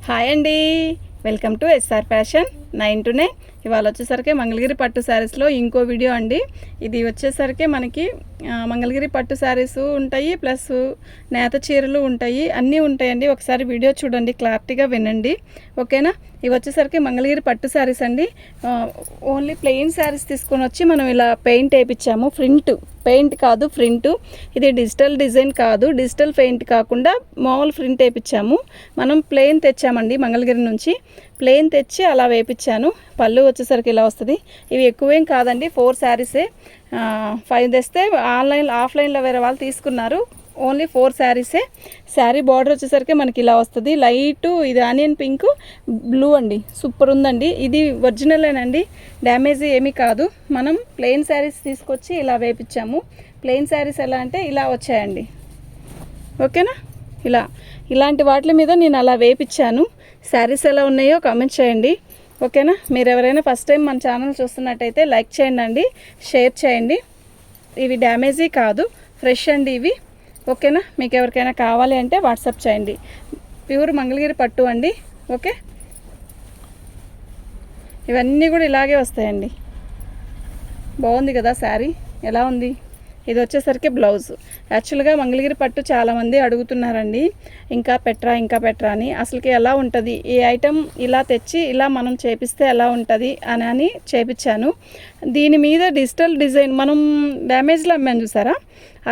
Hi అండి, welcome to SR fashion 9 to 9. ఇవాళ వచ్చేసరికి మంగళగిరి పట్టు శారీస్లో ఇంకో వీడియో అండి. ఇది వచ్చేసరికి మనకి మంగళగిరి పట్టు శారీస్ ఉంటాయి, ప్లస్ నేత చీరలు ఉంటాయి, అన్నీ ఉంటాయండి. ఒకసారి వీడియో చూడండి, క్లారిటీగా వినండి, ఓకేనా. ఇవి వచ్చేసరికి మంగళగిరి పట్టు శారీస్ అండి. ఓన్లీ ప్లెయిన్ శారీస్ తీసుకొని వచ్చి మనం ఇలా పెయింట్ వేయించాము. పెయింట్ కాదు, ప్రింట్. ఇది డిజిటల్ డిజైన్ కాదు, డిజిటల్ పెయింట్ కాకుండా మామూలు ప్రింట్ వేయించాము. మనం ప్లెయిన్ తెచ్చామండి మంగళగిరి నుంచి. ప్లెయిన్ తెచ్చి అలా వేయించాను. పళ్ళు వచ్చేసరికి ఇలా వస్తుంది. ఇవి ఎక్కువేం కాదండి, 4 శారీసే. 5 తెస్తే ఆఫ్లైన్లో వేరే వాళ్ళు తీసుకున్నారు. ఓన్లీ 4 శారీసే. శారీ బార్డర్ వచ్చేసరికి మనకి ఇలా వస్తుంది. లైట్ ఇది ఆనియన్ పింక్ బ్లూ అండి, సూపర్ ఉందండి. ఇది ఒరిజినలేనండి, డ్యామేజ్ ఏమీ కాదు. మనం ప్లెయిన్ శారీస్ తీసుకొచ్చి ఇలా వేపించాము. ప్లెయిన్ శారీస్ ఎలా అంటే ఇలా వచ్చాయండి, ఓకేనా. ఇలాంటి వాటి మీద నేను అలా వేపించాను. శారీస్ ఎలా ఉన్నాయో కామెంట్ చేయండి, ఓకేనా. మీరు ఎవరైనా ఫస్ట్ టైం మన ఛానల్ చూస్తున్నట్టయితే లైక్ చేయండి అండి, షేర్ చేయండి. ఇవి డ్యామేజీ కాదు, ఫ్రెష్ అండి ఇవి, ఓకేనా. మీకు ఎవరికైనా కావాలి అంటే వాట్సాప్ చేయండి. ప్యూర్ మంగళగిరి పట్టు అండి, ఓకే. ఇవన్నీ కూడా ఇలాగే వస్తాయండి. బాగుంది కదా శారీ, ఎలా ఉంది. ఇది వచ్చేసరికి బ్లౌజ్. యాక్చువల్గా మంగళగిరి పట్టు చాలామంది అడుగుతున్నారండి, ఇంకా పెట్టరా అని. అసలుకి ఎలా ఉంటుంది ఈ ఐటెం, ఇలా తెచ్చి ఇలా మనం చేపిస్తే ఎలా ఉంటుంది అని చేపించాను. దీని మీద డిజిటల్ డిజైన్ మనం డ్యామేజ్లో అమ్మాను చూసారా,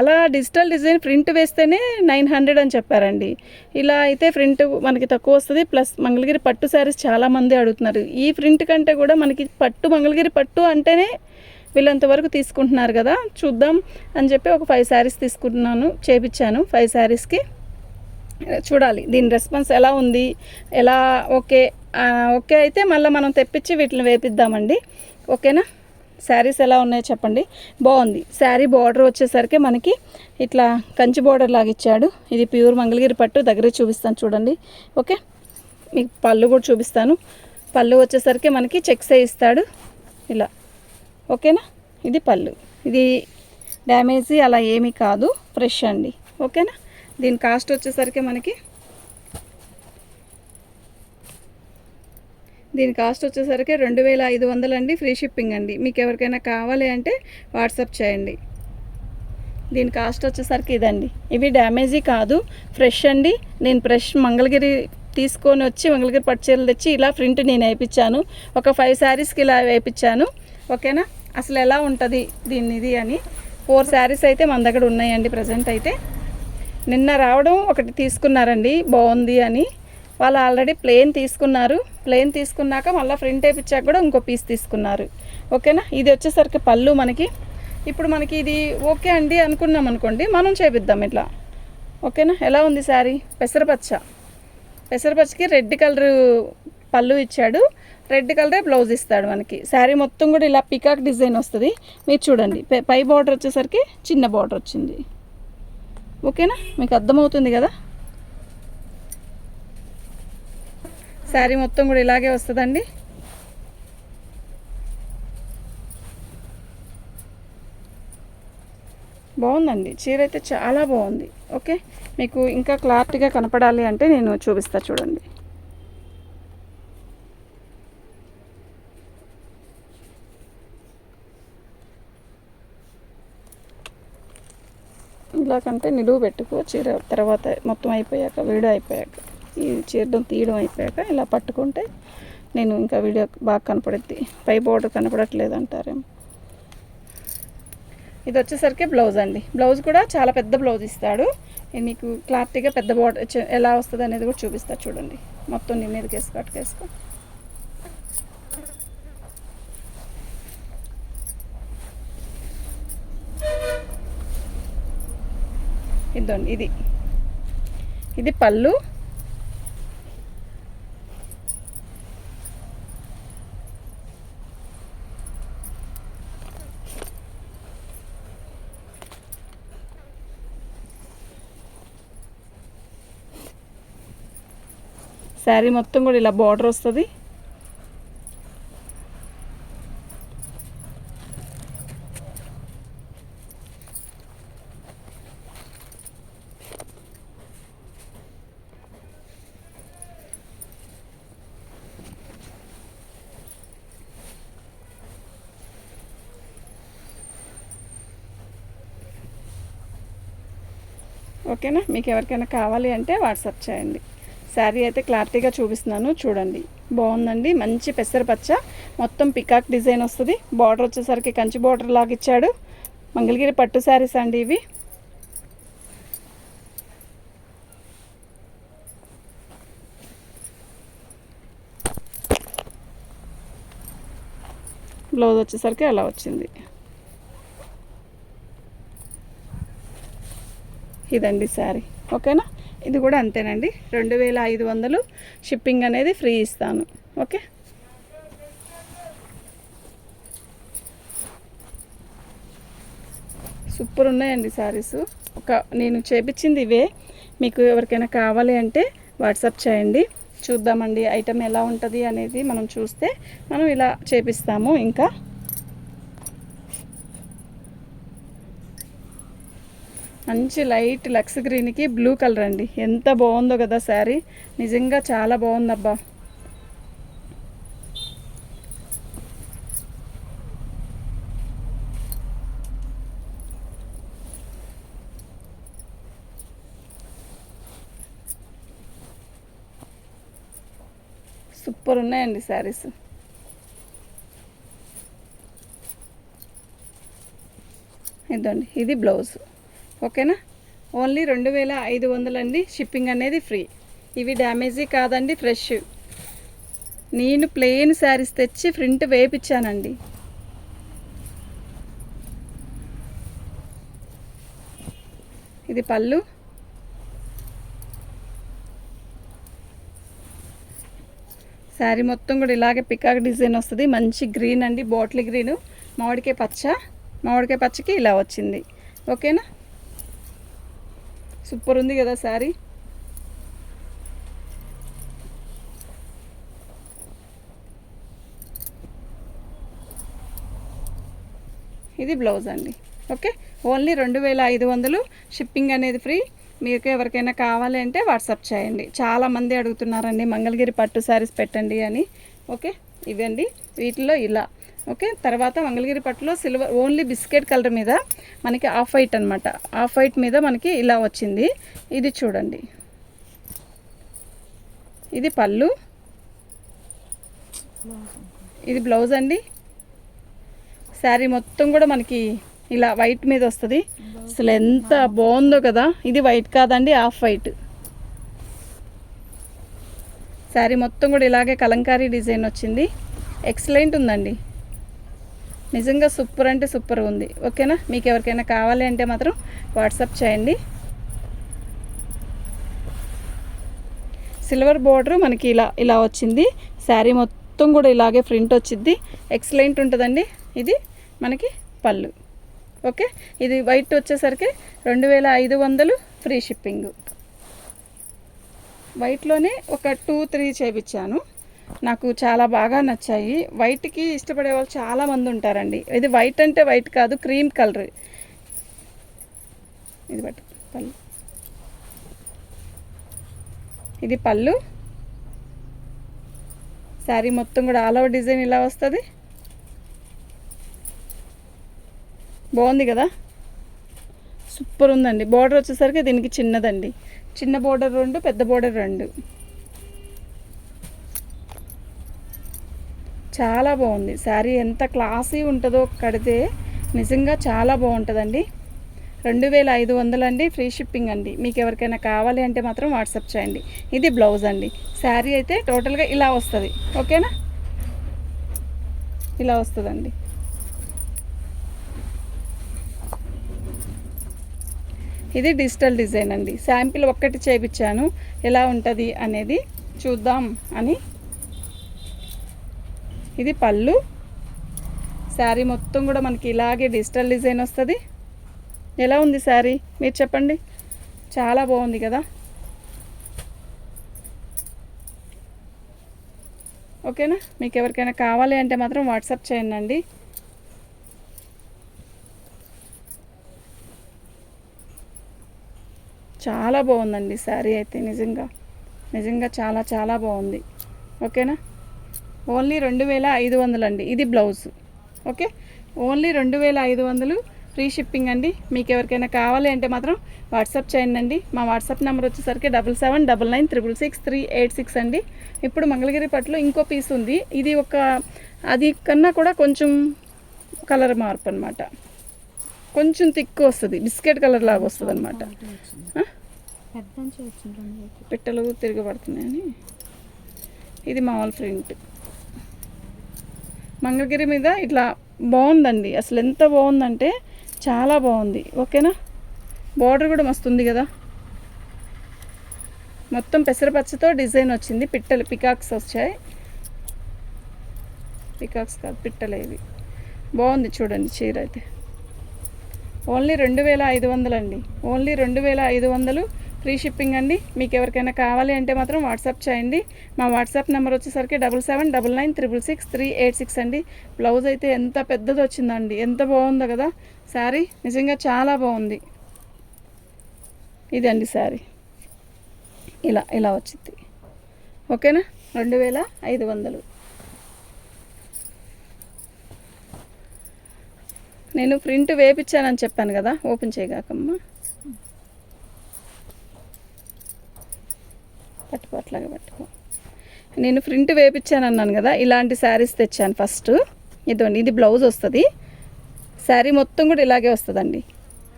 అలా డిజిటల్ డిజైన్ ప్రింట్ వేస్తేనే 900 అని చెప్పారండి. ఇలా అయితే ప్రింట్ మనకి తక్కువ వస్తుంది. ప్లస్ మంగళగిరి పట్టు శారీస్ చాలామంది అడుగుతున్నారు. ఈ ప్రింట్ కంటే కూడా మనకి మంగళగిరి పట్టు అంటేనే వీళ్ళంతవరకు తీసుకుంటున్నారు కదా, చూద్దాం అని చెప్పి ఒక 5 శారీస్ తీసుకుంటున్నాను, చేపించాను. 5 శారీస్కి చూడాలి దీని రెస్పాన్స్ ఎలా ఉంది. ఎలా ఓకే అయితే మళ్ళీ మనం తెప్పించి వీటిని వేపిద్దామండి, ఓకేనా. శారీస్ ఎలా ఉన్నాయో చెప్పండి. బాగుంది. శారీ బార్డర్ వచ్చేసరికి మనకి ఇట్లా కంచి బార్డర్ లాగా ఇచ్చాడు. ఇది ప్యూర్ మంగళగిరి పట్టు. దగ్గర చూపిస్తాను చూడండి, ఓకే. మీకు పళ్ళు కూడా చూపిస్తాను. పళ్ళు వచ్చేసరికి మనకి చెక్సే ఇస్తాడు ఇలా, ఓకేనా. ఇది పళ్ళు. ఇది డ్యామేజీ అలా ఏమీ కాదు, ఫ్రెష్ అండి, ఓకేనా. దీని కాస్ట్ వచ్చేసరికి మనకి 2500 అండి, ఫ్రీ షిప్పింగ్ అండి. మీకు ఎవరికైనా కావాలి అంటే వాట్సాప్ చేయండి. దీని కాస్ట్ వచ్చేసరికి ఇదండి. ఇవి డ్యామేజీ కాదు, ఫ్రెష్ అండి. నేను ఫ్రెష్ మంగళగిరి తీసుకొని వచ్చి మంగళగిరి పట్టు చీరలు తెచ్చి ఇలా ప్రింట్ నేను వేయించాను. ఒక 5 శారీస్కి ఇలా వేయించాను, ఓకేనా. అసలు ఎలా ఉంటుంది ఇది అని 4 శారీస్ అయితే మన దగ్గర ఉన్నాయండి ప్రజెంట్ అయితే. నిన్న రావడం ఒకటి తీసుకున్నారండి, బాగుంది అని. వాళ్ళు ఆల్రెడీ ప్లెయిన్ తీసుకున్నారు. ప్లెయిన్ తీసుకున్నాక మళ్ళీ ప్రింట్ వేయించాక కూడా ఇంకో పీస్ తీసుకున్నారు, ఓకేనా. ఇది వచ్చేసరికి పళ్ళు మనకి. ఇప్పుడు మనకి ఇది ఓకే అండి అనుకున్నాం అనుకోండి, మనం చేపిద్దాం ఇట్లా, ఓకేనా. ఎలా ఉంది శారీ, పెసరపచ్చకి రెడ్ కలర్ పళ్ళు ఇచ్చాడు, రెడ్ కలరే బ్లౌజ్ ఇస్తాడు మనకి. శారీ మొత్తం కూడా ఇలా పికాక్ డిజైన్ వస్తుంది. మీరు చూడండి, పై బార్డర్ వచ్చేసరికి చిన్న బార్డర్ వచ్చింది, ఓకేనా. మీకు అర్థమవుతుంది కదా. శారీ మొత్తం కూడా ఇలాగే వస్తుందండి. బాగుందండి చీర అయితే, చాలా బాగుంది, ఓకే. మీకు ఇంకా క్లారిటీగా కనపడాలి అంటే నేను చూపిస్తా చూడండి. ఇలాకంటే నిలువు పెట్టుకో చీర. తర్వాత మొత్తం అయిపోయాక, వీడియో అయిపోయాక, ఈ చీరడం తీయడం అయిపోయాక ఇలా పట్టుకుంటే నేను ఇంకా వీడియో బాగా కనపడుద్ది. పై బోర్డర్ కనపడట్లేదు అంటారేమో. ఇది వచ్చేసరికి బ్లౌజ్ అండి. బ్లౌజ్ కూడా చాలా పెద్ద బ్లౌజ్ ఇస్తాడు. మీకు క్లారిటీగా పెద్ద బోర్డర్ ఎలా వస్తుంది అనేది కూడా చూపిస్తా చూడండి. మొత్తం నీ మీదకి కట్టుకేసుకో. ఇదండి, ఇది పళ్ళు. శారీ మొత్తం కూడా ఇలా బార్డర్ వస్తుంది. ఓకేనా. మీకు ఎవరికైనా కావాలి అంటే వాట్సాప్ చేయండి. శారీ అయితే క్లారిటీగా చూపిస్తున్నాను చూడండి. బాగుందండి, మంచి పెసరపచ్చ, మొత్తం పికాక్ డిజైన్ వస్తుంది. బార్డర్ వచ్చేసరికి కంచి బార్డర్ లాగా ఇచ్చాడు. మంగళగిరి పట్టు శారీస్ అండి ఇవి. బ్లౌజ్ వచ్చేసరికి అలా వచ్చింది. ఇదండి శారీ. ఓకేనా. ఇది కూడా అంతేనండి, 2500 షిప్పింగ్ అనేది ఫ్రీ ఇస్తాను. ఓకే. సూపర్ ఉన్నాయండి శారీస్. నేను చేపించింది ఇవే. మీకు ఎవరికైనా కావాలి అంటే వాట్సాప్ చేయండి, చూద్దామండి ఐటమ్ ఎలా ఉంటుంది అనేది. మనం చూస్తే మనం ఇలా చేపిస్తాము. ఇంకా మంచి లైట్ లక్స్ గ్రీన్కి బ్లూ కలర్ అండి, ఎంత బాగుందో కదా శారీ. నిజంగా చాలా బాగుందబ్బా. సూపర్ ఉన్నాయండి శారీస్. ఇదండి, ఇది బ్లౌజ్. ఓకేనా. ఓన్లీ 2500 అండి, షిప్పింగ్ అనేది ఫ్రీ. ఇవి డ్యామేజీ కాదండి, ఫ్రెష్. నేను ప్లెయిన్ శారీస్ తెచ్చి ప్రింట్ వేయించానండి. ఇది పళ్ళు. శారీ మొత్తం కూడా ఇలాగే పికాక్ డిజైన్ వస్తుంది. మంచి గ్రీన్ అండి, బాటిల్ గ్రీను, మామిడికాయ పచ్చ. మామిడికాయ పచ్చకి ఇలా వచ్చింది. ఓకేనా. సూపర్ ఉంది కదా శారీ. ఇది బ్లౌజ్ అండి. ఓకే. ఓన్లీ 2500, షిప్పింగ్ అనేది ఫ్రీ. మీకు ఎవరికైనా కావాలి అంటే వాట్సాప్ చేయండి. చాలామంది అడుగుతున్నారండి మంగళగిరి పట్టు శారీస్ పెట్టండి అని. ఓకే. ఇవండి వీటిలో ఇలా. ఓకే. తర్వాత మంగళగిరి పట్టులో సిల్వర్ ఓన్లీ బిస్కెట్ కలర్ మీద మనకి ఆఫ్ వైట్ అనమాట. ఆఫ్ వైట్ మీద మనకి ఇలా వచ్చింది. ఇది చూడండి, ఇది పళ్ళు, ఇది బ్లౌజ్ అండి. శారీ మొత్తం కూడా మనకి ఇలా వైట్ మీద వస్తుంది. అసలు ఎంత బాగుందో కదా. ఇది వైట్ కాదండి, ఆఫ్ వైట్. శారీ మొత్తం కూడా ఇలాగే కలంకారీ డిజైన్ వచ్చింది. ఎక్సలెంట్ ఉందండి, నిజంగా సూపర్ అంటే సూపర్ ఉంది. ఓకేనా. మీకు ఎవరికైనా కావాలి అంటే మాత్రం వాట్సాప్ చేయండి. సిల్వర్ బోర్డర్ మనకి ఇలా వచ్చింది. శారీ మొత్తం కూడా ఇలాగే ప్రింట్ వచ్చింది. ఎక్సలెంట్ ఉంటుందండి. ఇది మనకి పళ్ళు. ఓకే. ఇది వైట్ వచ్చేసరికి 2500, ఫ్రీ షిప్పింగ్. వైట్లోనే ఒక 2-3 చేయించాను, నాకు చాలా బాగా నచ్చాయి. వైట్కి ఇష్టపడే వాళ్ళు చాలామంది ఉంటారండి. ఇది వైట్ అంటే వైట్ కాదు, క్రీమ్ కలర్. ఇది బట్ పళ్ళు, ఇది పళ్ళు. శారీ మొత్తం కూడా ఆల్ ఓవర్ డిజైన్ ఇలా వస్తుంది. బాగుంది కదా, సూపర్ ఉందండి. బార్డర్ వచ్చేసరికి దీనికి చిన్నదండి, చిన్న బార్డర్ 2, పెద్ద బార్డర్ 2. చాలా బాగుంది శారీ. ఎంత క్లాసీ ఉంటుందో కడితే నిజంగా చాలా బాగుంటుందండి. 2500 అండి, ఫ్రీ షిప్పింగ్ అండి. మీకు ఎవరికైనా కావాలి అంటే మాత్రం వాట్సాప్ చేయండి. ఇది బ్లౌజ్ అండి. శారీ అయితే టోటల్గా ఇలా వస్తుంది. ఓకేనా. ఇలా వస్తుందండి. ఇది డిజిటల్ డిజైన్ అండి. శాంపిల్ ఒక్కటి చేయించాను, ఎలా ఉంటుంది అనేది చూద్దాం అని. ఇది పళ్ళు. శారీ మొత్తం కూడా మనకి ఇలాగే డిజిటల్ డిజైన్ వస్తుంది. ఎలా ఉంది శారీ మీరు చెప్పండి. చాలా బాగుంది కదా. ఓకేనా. మీకు ఎవరికైనా కావాలి అంటే మాత్రం వాట్సాప్ చేయండి. చాలా బాగుందండి శారీ అయితే, నిజంగా చాలా చాలా బాగుంది. ఓకేనా. ఓన్లీ 2500 అండి. ఇది blouse. Okay. Only 2500, free shipping అండి. మీకు ఎవరికైనా కావాలి అంటే మాత్రం వాట్సాప్ చేయండి అండి. మా వాట్సాప్ నెంబర్ వచ్చేసరికి 7799963886 అండి. ఇప్పుడు మంగళగిరి పట్టులో ఇంకో పీస్ ఉంది. ఇది అది కన్నా కూడా కొంచెం కలర్ మార్పు అనమాట. కొంచెం థిక్ వస్తుంది, బిస్కెట్ కలర్ లాగా వస్తుంది అనమాట. పిట్టలు తిరగబడుతున్నాయని ఇది మామూలు ప్రింట్. మంగళగిరి మీద ఇట్లా బాగుందండి. అసలు ఎంత బాగుందంటే చాలా బాగుంది. ఓకేనా, బార్డర్ కూడా మస్తు ఉంది కదా. మొత్తం పెసరపచ్చతో డిజైన్ వచ్చింది. పిట్టలు పికాక్స్ వచ్చాయి. పికాక్స్ కాదు, పిట్టలు ఇవి. బాగుంది చూడండి చీర అయితే. ఓన్లీ 2500 అండి. ఓన్లీ 2500 ఫ్రీ షిప్పింగ్ అండి. మీకు ఎవరికైనా కావాలి అంటే మాత్రం వాట్సాప్ చేయండి. మా వాట్సాప్ నెంబర్ వచ్చేసరికి 7799963886 అండి. బ్లౌజ్ అయితే ఎంత పెద్దది వచ్చిందండి, ఎంత బాగుందో కదా శారీ. నిజంగా చాలా బాగుంది. ఇదండి శారీ, ఇలా వచ్చింది. ఓకేనా, 2500. నేను ప్రింట్ వేపించానని చెప్పాను కదా, ఓపెన్ చేయగాకమ్మా. అట్లాగే పట్టుకో. నేను ప్రింట్ వేపించాను అన్నాను కదా, ఇలాంటి శారీస్ తెచ్చాను ఫస్ట్. ఇదండి, ఇది బ్లౌజ్ వస్తుంది. శారీ మొత్తం కూడా ఇలాగే వస్తుందండి.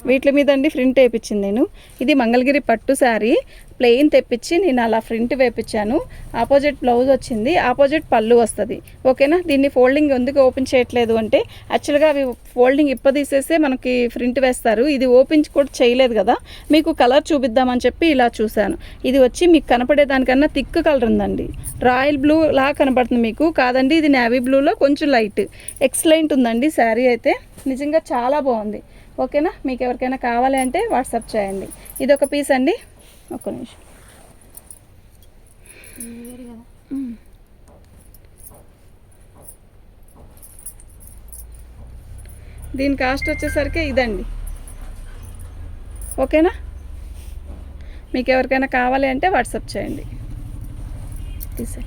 వీటి మీద అండి ప్రింట్ వేయించింది నేను. ఇది మంగళగిరి పట్టు శారీ ప్లెయిన్ తెప్పించి నేను అలా ప్రింట్ వేయించాను. ఆపోజిట్ బ్లౌజ్ వచ్చింది, ఆపోజిట్ పళ్ళు వస్తుంది. ఓకేనా, దీన్ని ఫోల్డింగ్ ఎందుకు ఓపెన్ చేయట్లేదు అంటే యాక్చువల్గా అవి ఫోల్డింగ్ ఇప్పదీసేసే మనకి ప్రింట్ వేస్తారు. ఇది ఓపెన్ కూడా చేయలేదు కదా, మీకు కలర్ చూపిద్దామని చెప్పి ఇలా చూశాను. ఇది వచ్చి మీకు కనపడేదానికన్నా థిక్ కలర్ ఉందండి. రాయల్ బ్లూ లా కనపడుతుంది మీకు, కాదండి ఇది నేవీ బ్లూలో కొంచెం లైట్. ఎక్సలెంట్ ఉందండి శారీ అయితే, నిజంగా చాలా బాగుంది. ఓకేనా, మీకు ఎవరికైనా కావాలి అంటే వాట్సాప్ చేయండి. ఇది ఒక పీస్ అండి. ఒక్క నిమిషం. దీని కాస్ట్ వచ్చేసరికి ఇదండి. ఓకేనా, మీకు ఎవరికైనా కావాలి అంటే వాట్సాప్ చేయండి. తీసే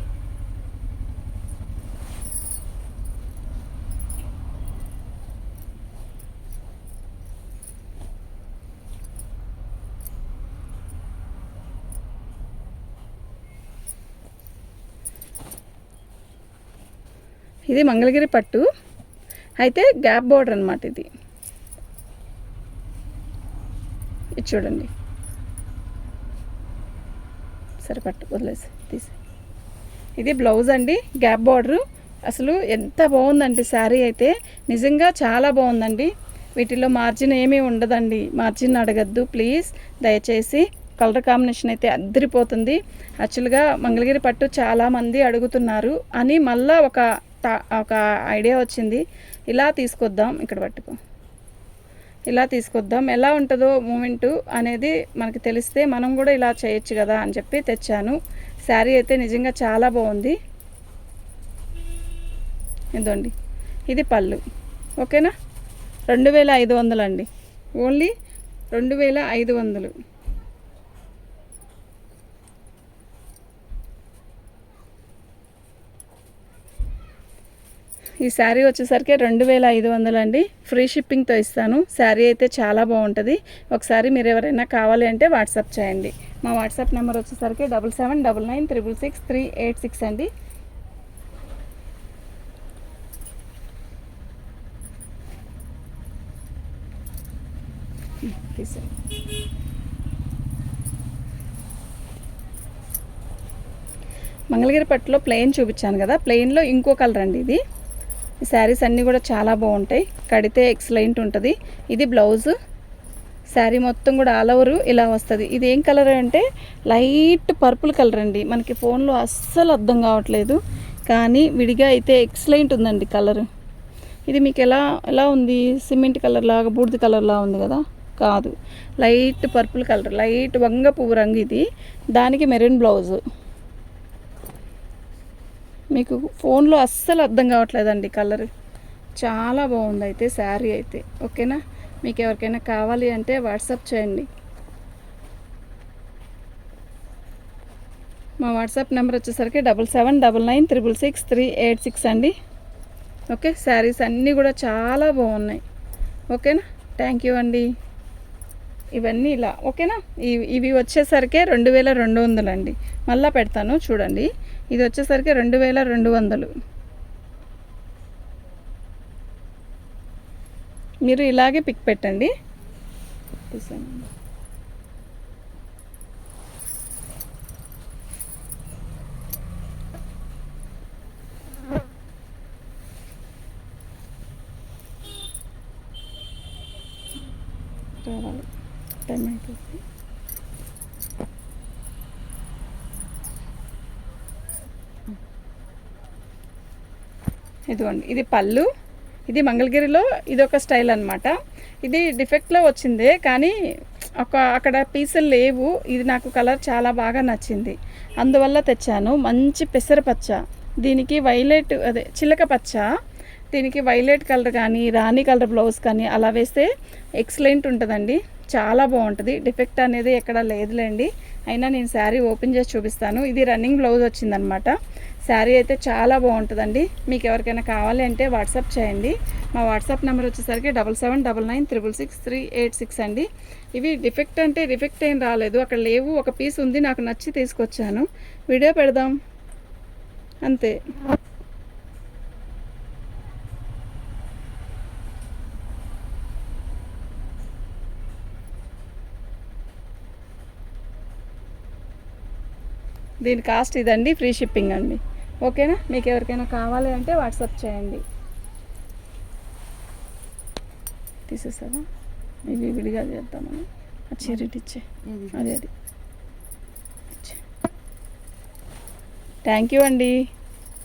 ఇది మంగళగిరి పట్టు అయితే గ్యాప్ బోర్డర్ అనమాట. ఇది చూడండి, సరే పట్టు వదిలేసి తీసి. ఇది బ్లౌజ్ అండి, గ్యాప్ బార్డరు. అసలు ఎంత బాగుందండి శారీ అయితే, నిజంగా చాలా బాగుందండి. వీటిలో మార్జిన్ ఏమీ ఉండదండి, మార్జిన్ అడగద్దు ప్లీజ్ దయచేసి. కలర్ కాంబినేషన్ అయితే అద్దరిపోతుంది. యాక్చువల్గా మంగళగిరి పట్టు చాలామంది అడుగుతున్నారు అని మళ్ళీ ఒక ఐడియా వచ్చింది. ఇలా తీసుకొద్దాం, ఇక్కడ పట్టుకో, ఇలా తీసుకొద్దాం, ఎలా ఉంటుందో మూమెంటు అనేది మనకి తెలిస్తే మనం కూడా ఇలా చేయొచ్చు కదా అని చెప్పి తెచ్చాను. శారీ అయితే నిజంగా చాలా బాగుంది. ఇదండి, ఇది పళ్ళు. ఓకేనా, 2500 అండి. ఓన్లీ 2500. ఈ శారీ వచ్చేసరికి 2500 అండి. ఫ్రీ షిప్పింగ్తో ఇస్తాను. శారీ అయితే చాలా బాగుంటుంది. ఒకసారి మీరు ఎవరైనా కావాలి అంటే వాట్సాప్ చేయండి. మా వాట్సాప్ నెంబర్ వచ్చేసరికి 7799666386 అండి. మంగళగిరి పట్టులో ప్లెయిన్ చూపించాను కదా, ప్లెయిన్లో ఇంకో కలర్ అండి ఇది. ఈ శారీస్ అన్నీ కూడా చాలా బాగుంటాయి, కడితే ఎక్సలెంట్ ఉంటుంది. ఇది బ్లౌజు. శారీ మొత్తం కూడా ఆల్ ఓవర్ ఇలా వస్తుంది. ఇది ఏం కలర్ అంటే లైట్ పర్పుల్ కలర్ అండి. మనకి ఫోన్లో అస్సలు అర్థం కావట్లేదు, కానీ విడిగా అయితే ఎక్సలెంట్ ఉందండి కలర్. ఇది మీకు ఎలా ఉంది, సిమెంట్ కలర్ లాగా బూడిద కలర్ లాగా ఉంది కదా, కాదు, లైట్ పర్పుల్ కలర్, లైట్ వంగ పువ్వు రంగు. ఇది దానికి మెరూన్ బ్లౌజు. మీకు ఫోన్లో అస్సలు అర్థం కావట్లేదండి కలర్, చాలా బాగుంది అయితే శారీ అయితే. ఓకేనా, మీకు ఎవరికైనా కావాలి అంటే వాట్సాప్ చేయండి. మా వాట్సాప్ నెంబర్ వచ్చేసరికి 7799966386 అండి. ఓకే, శారీస్ అన్నీ కూడా చాలా బాగున్నాయి. ఓకేనా. థ్యాంక్ యూ అండి. ఇవన్నీ ఇలా ఓకేనా. ఇవి వచ్చేసరికి 2200 అండి. మళ్ళీ పెడతాను చూడండి. ఇది వచ్చేసరికి 2200. మీరు ఇలాగే పిక్ పెట్టండి. రావాలి టైం అయిపోతుంది. ఇదిగోండి, ఇది పళ్ళు. ఇది మంగళగిరిలో ఇదొక స్టైల్ అనమాట. ఇది డిఫెక్ట్లో వచ్చిందే కానీ అక్కడ పీసులు లేవు. ఇది నాకు కలర్ చాలా బాగా నచ్చింది, అందువల్ల తెచ్చాను. మంచి పెసరపచ్చ, దీనికి వైలెట్ అదే చిలక పచ్చ, దీనికి వైలెట్ కలర్ కానీ రాణి కలర్ బ్లౌజ్ కానీ అలా వేస్తే ఎక్సలెంట్ ఉంటుందండి. చాలా బాగుంటుంది. డిఫెక్ట్ అనేది ఎక్కడ లేదులేండి. అయినా నేను శారీ ఓపెన్ చేసి చూపిస్తాను. ఇది రన్నింగ్ బ్లౌజ్ వచ్చిందనమాట. శారీ అయితే చాలా బాగుంటుందండి. మీకు ఎవరికైనా కావాలి అంటే వాట్సాప్ చేయండి. మా వాట్సాప్ నెంబర్ వచ్చేసరికి 7799666386 అండి. ఇవి డిఫెక్ట్ అంటే డిఫెక్ట్ ఏం రాలేదు, అక్కడ లేవు. ఒక పీస్ ఉంది, నాకు నచ్చి తీసుకొచ్చాను. వీడియో పెడదాం అంతే. దీని కాస్ట్ ఇదండి, ఫ్రీ షిప్పింగ్ అండి. ఓకేనా. మీకు ఎవరికైనా కావాలి అంటే వాట్సాప్ చేయండి. తీసేస్తారా? ఇవి విడిగా చేద్దామని. చెరిటి ఇచ్చే అది థ్యాంక్ యూ అండి.